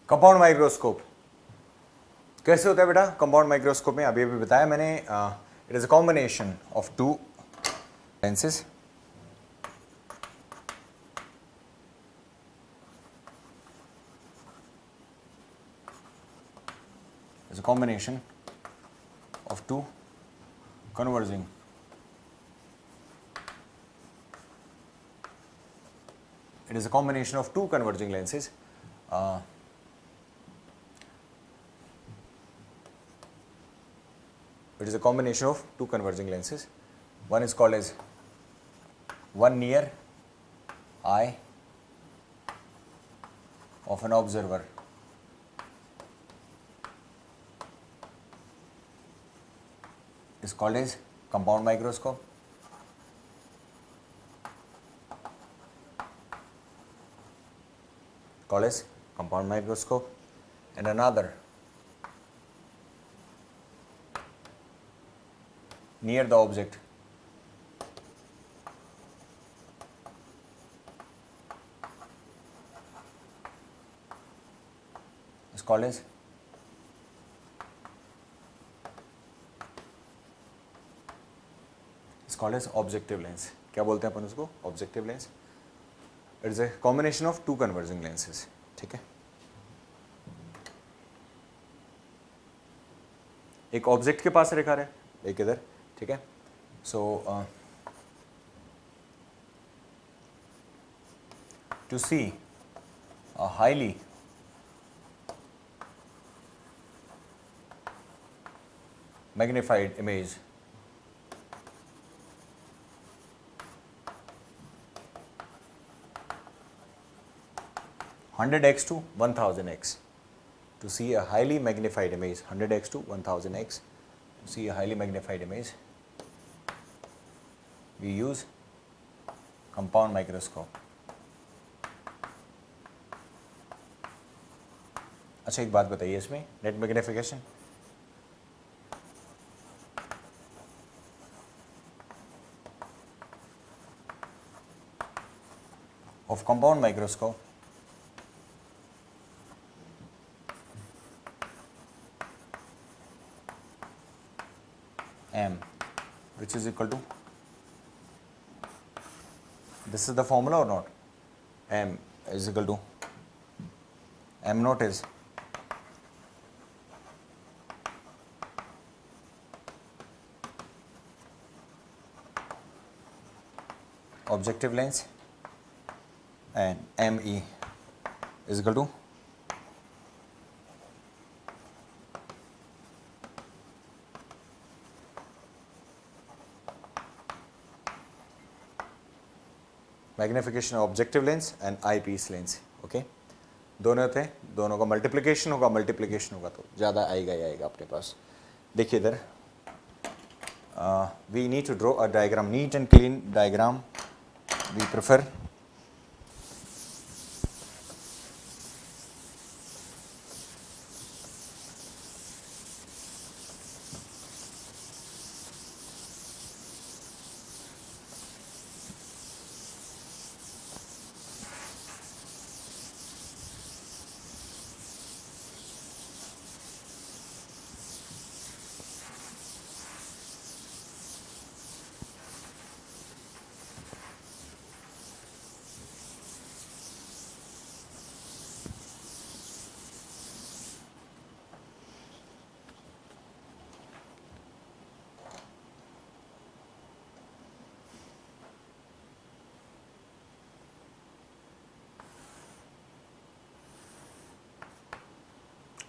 Compound microscope कैसे होता है बेटा? कंपाउंड माइक्रोस्कोप में अभी अभी बताया मैंने, it is a combination of to lenses. It's a combination of two converging lenses. It is a combination of two converging lenses. One is called as one near eye of an observer is called as compound microscope. Called as compound microscope. And another near the object is called as objective lens. क्या बोलते हैं अपन उसको? Objective lens. It is a combination of two converging lenses. ठीक है, एक object के पास रेखा है, एक इधर. ठीक है, so to see a highly magnified image (100x to 1000x). To see a highly magnified image, 100x to 1000x, to see a highly magnified image, we use compound microscope. अच्छा, एक बात बताइए, इसमें net magnification of compound microscope m, which is equal to, this is the formula or not? M is equal to m naught is objective lens and ME is equal to magnification objective lens and eyepiece lens. Okay, दोनों होते हैं, दोनों का multiplication होगा तो ज़्यादा आएगा ही आएगा अपने पास. देखिए इधर, we need to draw a diagram, neat and clean diagram we prefer.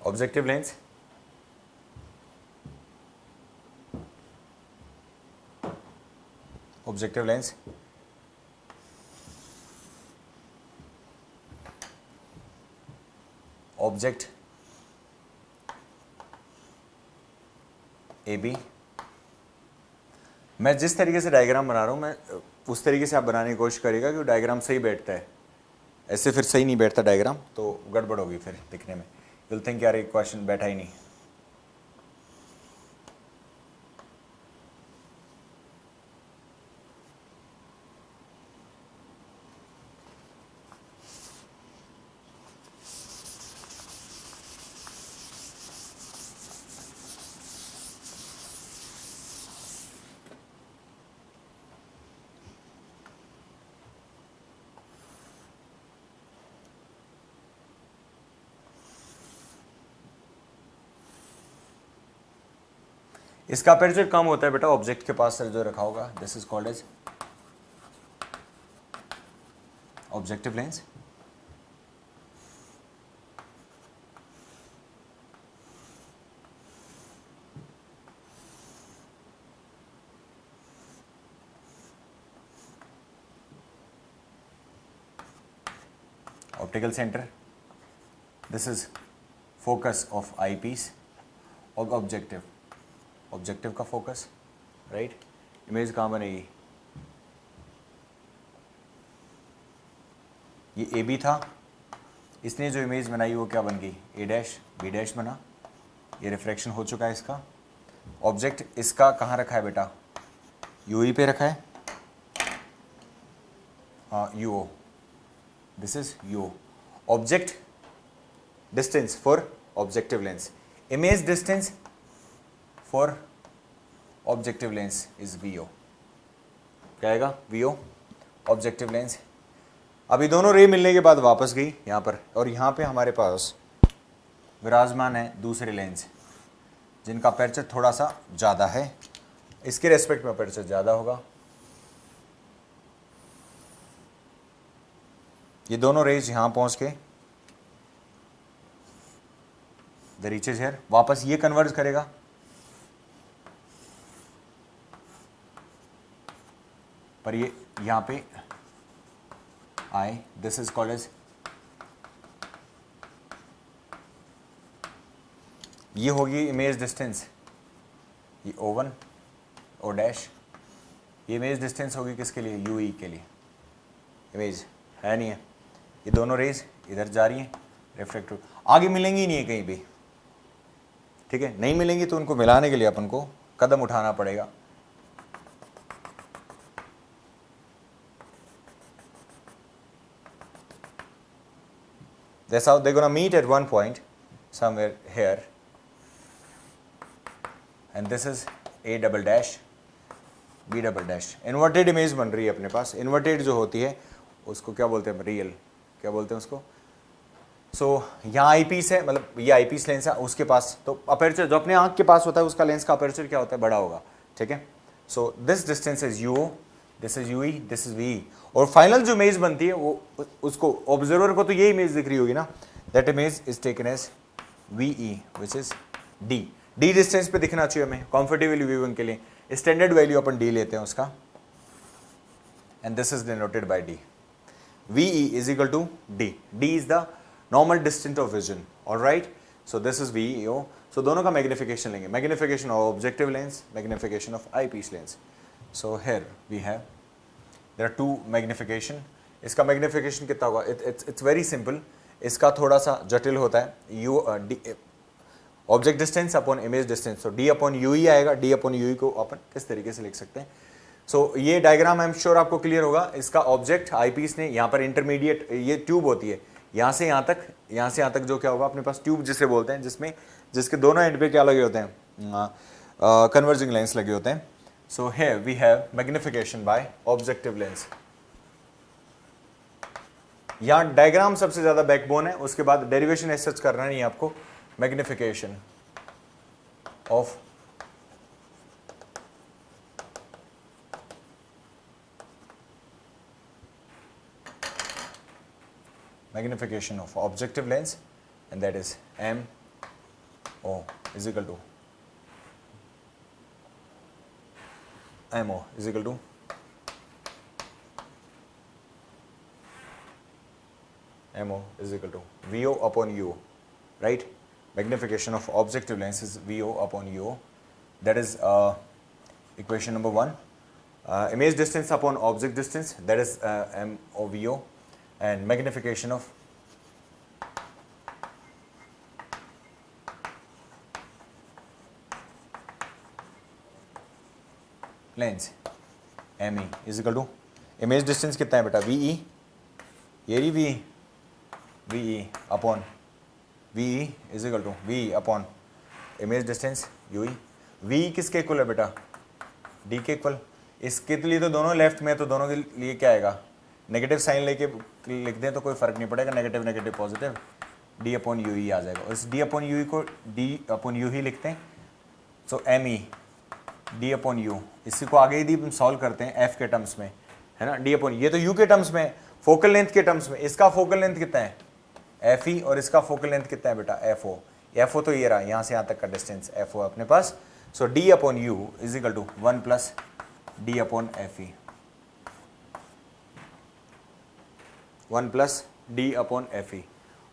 Objective lens, objective lens, object AB. मैं जिस तरीके से डायग्राम बना रहा हूँ, मैं उस तरीके से आप बनाने की कोशिश करिएगा कि डायग्राम सही बैठता है. ऐसे फिर सही नहीं बैठता डायग्राम, तो गड़बड़ होगी फिर दिखने में. You'll think यार एक क्वेश्चन बैठा ही नहीं. इसका अपर्चर कम होता है बेटा ऑब्जेक्ट के पास जो रखा होगा, this is called as objective lens. Optical centre, this is focus of eyepiece. और ऑब्जेक्टिव, ऑब्जेक्टिव का फोकस, राइट। इमेज कहाँ बनेगी, ये ए बी था, इसने जो इमेज बनाई वो क्या बन गई, ए डैश बी डैश बना, ये रिफ्रैक्शन हो चुका है इसका। ऑब्जेक्ट इसका कहाँ रखा है बेटा, यू ई पे रखा है, हाँ u o, this is u. Object distance for objective lens, image distance for objective lens is v o, क्या आएगा, वी ओ ऑब्जेक्टिव लेंस। अभी दोनों रे मिलने के बाद वापस गई यहाँ पर, और यहाँ पे हमारे पास विराजमान है दूसरे लेंस जिनका अपर्चर थोड़ा सा ज़्यादा है, इसके रेस्पेक्ट में अपर्चर ज़्यादा होगा। ये दोनों रेज यहाँ पहुँच के द रीचेज हेयर, वापस ये कन्वर्ज करेगा, पर ये यहाँ पे आए, दिस इज कॉल्ड एज, ये होगी इमेज डिस्टेंस, ये O1 O डैश, ये इमेज डिस्टेंस होगी किसके लिए, UE के लिए, इमेज है नहीं है। ये दोनों रेज इधर जा रही हैं, रिफ्लेक्टिव आगे मिलेंगी नहीं है कहीं भी, ठीक है, नहीं मिलेंगी तो उनको मिलाने के लिए अपन को कदम उठाना पड़ेगा। That's how they're gonna meet at one point somewhere here, and this is A double dash B double dash। Inverted image बन रही है अपने पास, इन्वर्टेड जो होती है उसको क्या बोलते हैं, रियल क्या बोलते हैं उसको। यहाँ आई पीस है, मतलब ये आई पीस लेंस है, उसके पास तो अपर्चर जो अपने आंख के पास होता है उसका लेंस का अपर्चर क्या होता है, बड़ा होगा, ठीक है। So this distance is u, this is u e, this is v. और फाइनल जो इमेज बनती है वो उसको ऑब्जर्वर को तो ये इमेज दिख रही होगी ना, that image is taken as VE which is D। D distance पे दिखना चाहिए हमें कंफर्टेबल व्यूइंग के लिए, स्टैंडर्ड वैल्यू अपन D लेते हैं उसका, and this is denoted by D। VE is equal to D। D is the normal distance of vision, all right। So this is VEO। So दोनों का मैग्निफिकेशन लेंगे, magnification of objective lens, magnification of eyepiece lens. So here we have, there are two magnification। इसका magnification कितना होगा, it's very simple। इसका थोड़ा सा जटिल होता है, U object distance upon image distance, तो D अपॉन UE आएगा। D अपॉन UE को अपन किस तरीके से लिख सकते हैं, ये डायग्राम आई एम श्योर आपको क्लियर होगा। इसका ऑब्जेक्ट आई पीस ने यहाँ पर इंटरमीडिएट, ये ट्यूब होती है, यहाँ से यहाँ तक, यहाँ से यहाँ तक जो क्या होगा अपने पास ट्यूब जिसे बोलते हैं, जिसमें जिसके दोनों एंड पे क्या लगे होते हैं, कन्वर्जिंग लेंस लगे होते हैं। So here we have magnification by objective lens. यहाँ डायग्राम सबसे ज्यादा बैकबोन है, उसके बाद डेरिवेशन ऐसे सच करना नहीं है आपको। Magnification of magnification of objective lens, and that is MO is equal to MO is equal to MO is equal to VO upon UO, right? Magnification of objective lens is VO upon UO. That is equation number 1. Image distance upon object distance, that is MO VO, and magnification of lens ME is equal to image distance कितना है बेटा, VE, ये रही VE upon VE is equal to VE upon image distance UE। VE किसके equal है बेटा, D के equal. इसके लिए तो दोनों लेफ्ट में, तो दोनों के लिए क्या आएगा, नेगेटिव साइन लेके लिख दें तो कोई फर्क नहीं पड़ेगा, negative negative positive, D upon UE आ जाएगा। और इस D अपॉन UE को D अपॉन U ही लिखते हैं। सो ME डी अपॉन यू, इसी को आगे यदि हम सॉल्व करते हैं एफ के टर्म्स में, है ना, डी अपॉन, ये तो यू के टर्म्स में, फोकल लेंथ के टर्म्स में, इसका फोकल लेंथ कितना है एफ ई, और इसका फोकल लेंथ कितना है बेटा एफ ओ। एफ ओ तो ये रहा, यहाँ से यहाँ तक का डिस्टेंस एफ ओ अपने पास। So D upon U is equal to 1 plus D upon F E, 1 plus D upon F E.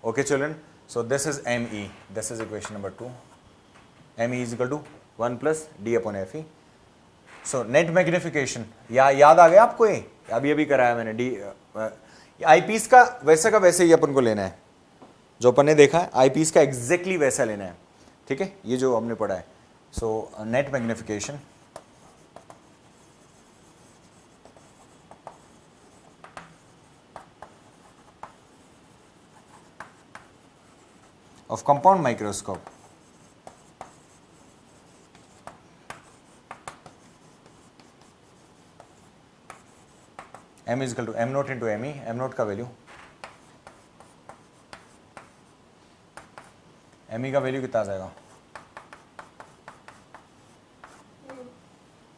Okay children, so this is M E, this is equation number 2, M E is equal to 1 plus D upon F E. So net magnification, याद आ गया आपको, ये अभी अभी कराया मैंने, D I piece का वैसे ही अपन को लेना है, जो अपन ने देखा है आई पीस का एग्जैक्टली वैसा लेना है, ठीक है, ये जो हमने पढ़ा है। सो net magnification of compound microscope m is equal to m naught into me, m naught का वैल्यू, me का वैल्यू कितना आ जाएगा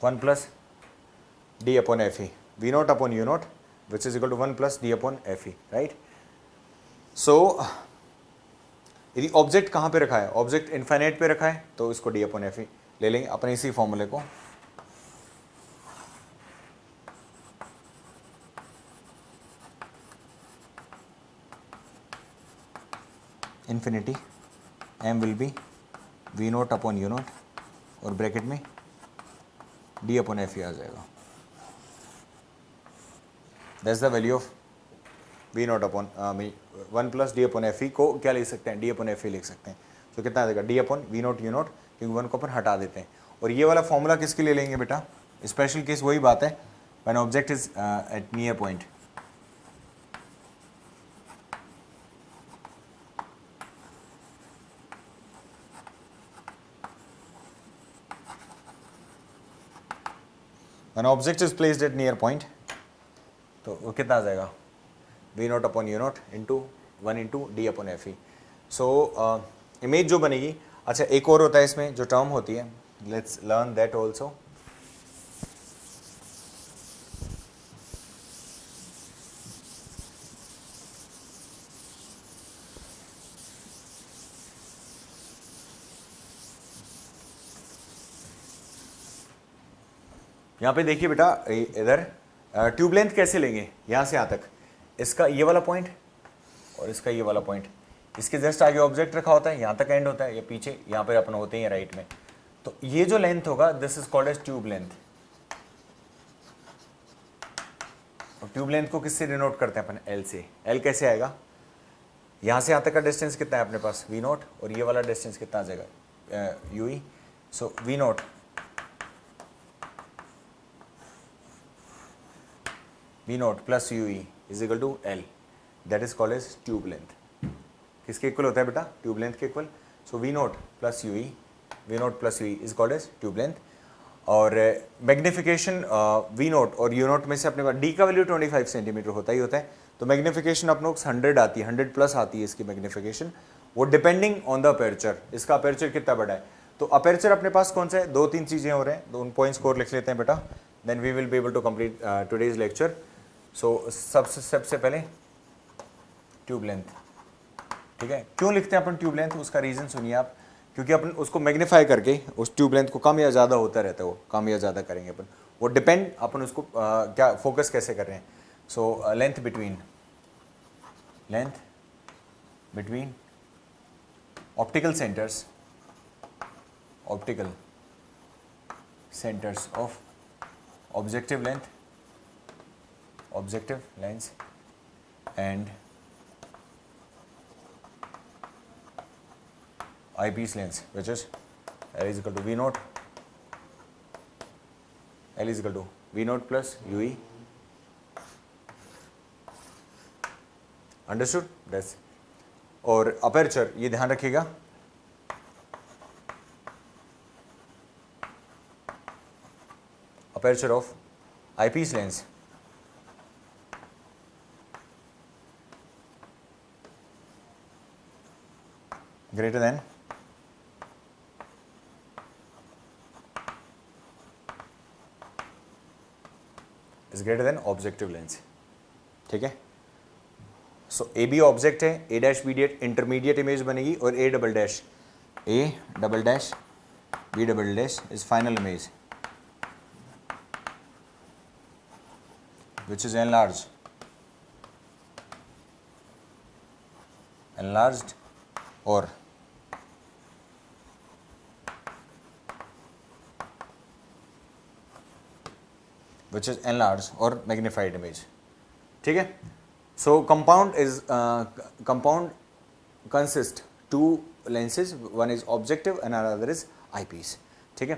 1 plus D upon F E, V naught upon you naught which is equal to 1 plus D upon F E, right. So यदि object कहाँ पे रखा है, ऑब्जेक्ट इन्फाइनाइट पे रखा है तो इसको डी अपॉन एफ ई ले लेंगे अपने इसी फॉर्मूले को, infinity m will be v naught upon u naught और ब्रैकेट में डी अपॉन एफ ई आ जाएगा। That's the value of v naught upon 1 plus D upon F e को क्या लिख सकते हैं, डी अपॉन एफ ई लिख सकते हैं। तो कितना आ जाएगा d upon v naught u naught, क्योंकि 1 को अपन हटा देते हैं। और ये वाला फॉर्मूला किसके लिए लेंगे बेटा, स्पेशल केस वही बात है, when object is at near point, when object is placed at near point, तो वो कितना आ जाएगा v naught upon you naught into 1 into d upon F E. So image जो बनेगी, अच्छा एक और होता है इसमें जो टर्म होती है, लेट्स लर्न दैट ऑल्सो। यहाँ पे देखिए बेटा, इधर ट्यूब लेंथ कैसे लेंगे, यहाँ से यहाँ तक, इसका ये वाला पॉइंट और इसका ये वाला पॉइंट, इसके जस्ट आगे ऑब्जेक्ट रखा होता है, यहाँ तक एंड होता है, या पीछे यहाँ पर अपन होते हैं राइट में, तो ये जो लेंथ होगा this is called as tube length. और ट्यूब लेंथ को किससे डिनोट करते हैं अपन, एल से। एल कैसे आएगा, यहाँ से यहाँ तक का डिस्टेंस कितना है अपने पास वी नोट, और ये वाला डिस्टेंस कितना आ जाएगा u e. So v naught plus u e is equal to l, that is called as tube length. किसके इक्वल होता है बेटा, ट्यूब लेंथ के equal. So v naught plus u e, v naught plus u e is called as tube length. और magnification v naught और u naught में से अपने पास डी का वैल्यू 25 सेंटीमीटर होता ही होता है, तो मैग्निफिकेशन अपने को 100 आती है, 100 प्लस आती है इसकी मैग्निफिकेशन, वो डिपेंडिंग ऑन द अपर्चर, इसका अपर्चर कितना बड़ा है। तो अपर्चर अपने पास कौन सा है, 2-3 चीज़ें हो रहे हैं, उन पॉइंट्स को लिख लेते हैं बेटा, then we will be able to complete today's lecture. So सबसे पहले ट्यूब लेंथ, ठीक है। क्यों लिखते हैं अपन ट्यूब लेंथ, उसका रीज़न सुनिए आप, क्योंकि अपन उसको मैग्नीफाई करके उस ट्यूब लेंथ को कम या ज़्यादा होता रहता है, वो कम या ज़्यादा करेंगे अपन, वो डिपेंड अपन उसको क्या फोकस कैसे कर रहे हैं। So length between optical centres of objective lens and eyepiece lens, which is L is equal to V naught, L is equal to V naught plus UE. Understood? That's, और aperture ये ध्यान रखिएगा, aperture of eyepiece lens greater than is greater than objective lens, ठीक है। So A B object है, A dash B dash intermediate image बनेगी, और A double dash B double dash is final image which is enlarged or which is enlarged or magnified image, ठीक है। So compound consist two lenses, one is objective and another is eyepiece, ठीक है।